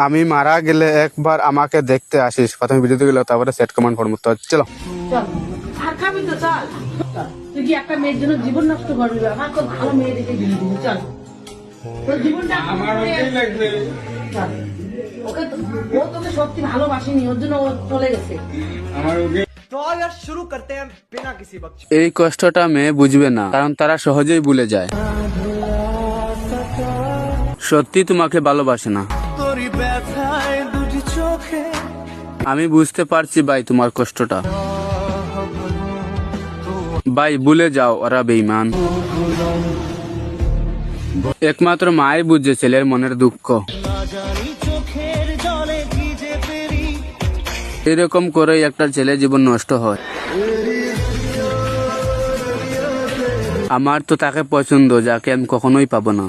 আমি মারা গেলে একবার আমাকে দেখতে আসিস, প্রথমে ভিডিওতে গেলে তারপরে সেট কমেন্ট ফর্ম তো চলো। চল আর খাবি তো চল। তুই কি একটা মেয়ের জন্য জীবন নষ্ট করবি? আমার তো ভালো মেয়ে দেখে বিয়ে দিবি। চল তোর জীবনটা আমার লাগবে। চল ওকে ও তোকে সত্যি ভালোবাসেনি, ওর জন্য ও চলে গেছে। तो आओ यार शुरू करते हैं बिना किसी वक्त। এই কষ্টটা মেয়ে বুঝবে না, কারণ তারা সহজেই ভুলে যায় সত্যি তোমাকে ভালোবাসে না। আমি বুঝতে পারছি ভাই তোমার কষ্টটা। ভাই ভুলে যাও, ওরা বেঈমান। একমাত্র মাই বুঝছে ছেলের মনের দুঃখ। এরকম করে একটা ছেলে জীবন নষ্ট হয়। আমার তো তাকে পছন্দ, যাকে আমি কখনোই পাবো না।